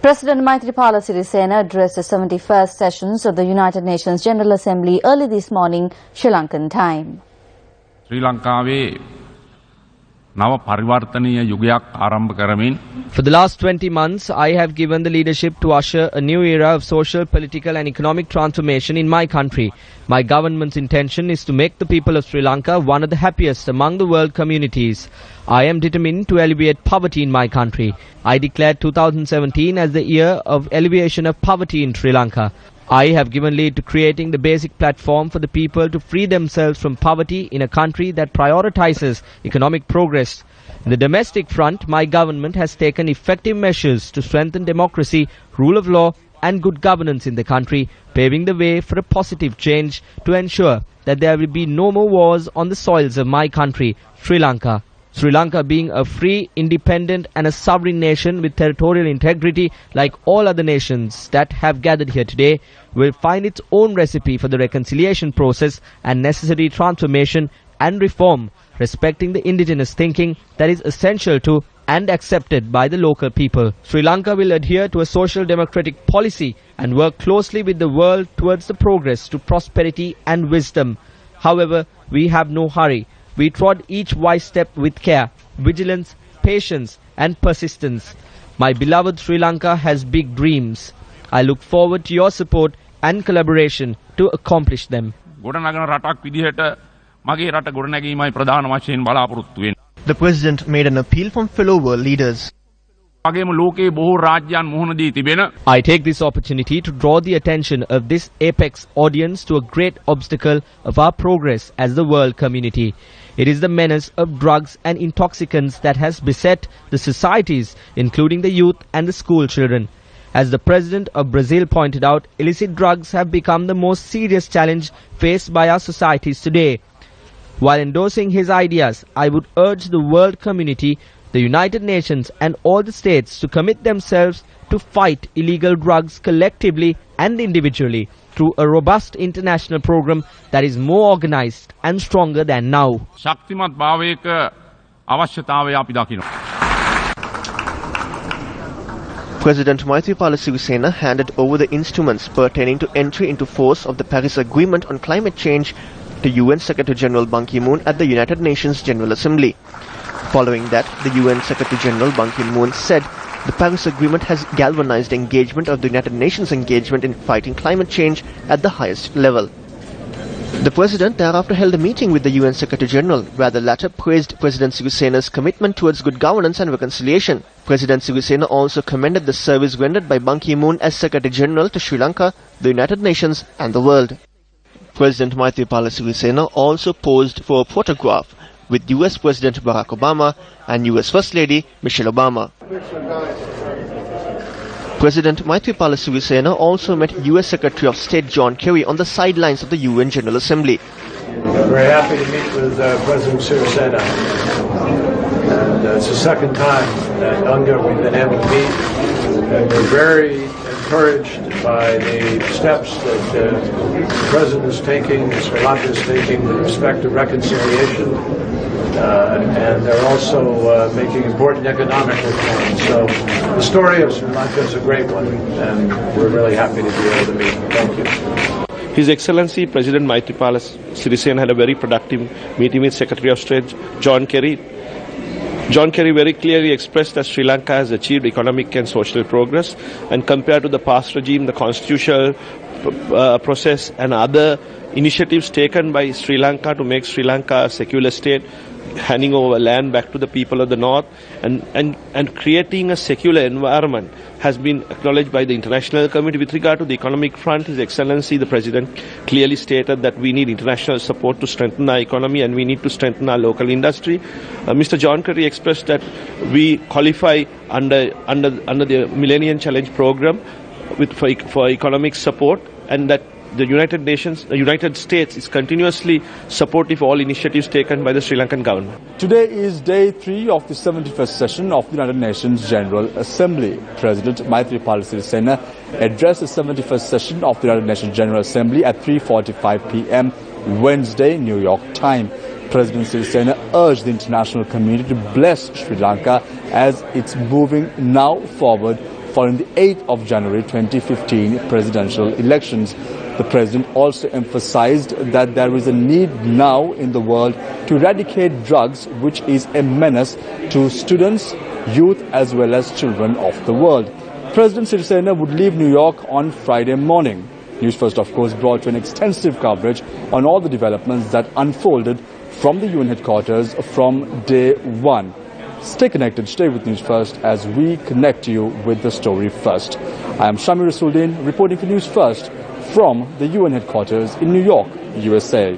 President Maithripala Sirisena addressed the 71st sessions of the United Nations General Assembly early this morning, Sri Lankan time. Sri Lanka For the last 20 months, I have given the leadership to usher a new era of social, political and economic transformation in my country. My government's intention is to make the people of Sri Lanka one of the happiest among the world communities. I am determined to alleviate poverty in my country. I declared 2017 as the year of alleviation of poverty in Sri Lanka. I have given lead to creating the basic platform for the people to free themselves from poverty in a country that prioritizes economic progress. In the domestic front, my government has taken effective measures to strengthen democracy, rule of law and good governance in the country, paving the way for a positive change to ensure that there will be no more wars on the soils of my country, Sri Lanka. Sri Lanka being a free, independent and a sovereign nation with territorial integrity like all other nations that have gathered here today, will find its own recipe for the reconciliation process and necessary transformation and reform, respecting the indigenous thinking that is essential to and accepted by the local people. Sri Lanka will adhere to a social democratic policy and work closely with the world towards the progress to prosperity and wisdom. However, we have no hurry. We trod each wise step with care, vigilance, patience and persistence. My beloved Sri Lanka has big dreams. I look forward to your support and collaboration to accomplish them. The President made an appeal from fellow world leaders. I take this opportunity to draw the attention of this apex audience to a great obstacle of our progress as the world community. It is the menace of drugs and intoxicants that has beset the societies, including the youth and the school children. As the President of Brazil pointed out, illicit drugs have become the most serious challenge faced by our societies today. While endorsing his ideas, I would urge the world community, the United Nations and all the states to commit themselves to fight illegal drugs collectively and individually through a robust international program that is more organized and stronger than now. President Maithripala Sirisena handed over the instruments pertaining to entry into force of the Paris Agreement on climate change to UN Secretary-General Ban Ki-moon at the United Nations General Assembly. Following that, the UN Secretary-General Ban Ki-moon said the Paris Agreement has galvanized engagement of the United Nations engagement in fighting climate change at the highest level. The President thereafter held a meeting with the UN Secretary-General, where the latter praised President Sirisena's commitment towards good governance and reconciliation. President Sirisena also commended the service rendered by Ban Ki-moon as Secretary-General to Sri Lanka, the United Nations and the world. President Maithripala Sirisena also posed for a photograph with US President Barack Obama and US First Lady Michelle Obama. President Maithripala Sirisena also met US Secretary of State John Kerry on the sidelines of the UN General Assembly. I'm very happy to meet with President Sirisena. And it's the second time at UNGA we've been able to meet. And we're very encouraged by the steps that the President is taking, Sri Lanka is taking with respect to reconciliation. And they're also making important economic reforms. So the story of Sri Lanka is a great one, and we're really happy to be able to meet. Thank you. His Excellency President Maithripala Sirisena had a very productive meeting with Secretary of State John Kerry. John Kerry very clearly expressed that Sri Lanka has achieved economic and social progress, and compared to the past regime, the constitutional process and other initiatives taken by Sri Lanka to make Sri Lanka a secular state, handing over land back to the people of the north and creating a secular environment has been acknowledged by the international community. With regard to the economic front, His Excellency the President clearly stated that we need international support to strengthen our economy and we need to strengthen our local industry. Mr. John Kerry expressed that we qualify under the Millennium Challenge program for economic support, and that the United States is continuously supportive of all initiatives taken by the Sri Lankan government. Today is day 3 of the 71st session of the United Nations General Assembly. President Maithripala Sirisena addressed the 71st session of the United Nations General Assembly at 3:45 p.m. Wednesday, New York time. President Sirisena urged the international community to bless Sri Lanka as it's moving now forward following the 8th of January 2015 presidential elections. The president also emphasized that there is a need now in the world to eradicate drugs, which is a menace to students, youth as well as children of the world. President Sirisena would leave New York on Friday morning. Newsfirst, of course, brought you an extensive coverage on all the developments that unfolded from the UN headquarters from day one. Stay connected, stay with Newsfirst as we connect you with the story first. I am Shamir Rasuldin reporting for Newsfirst from the UN headquarters in New York, USA.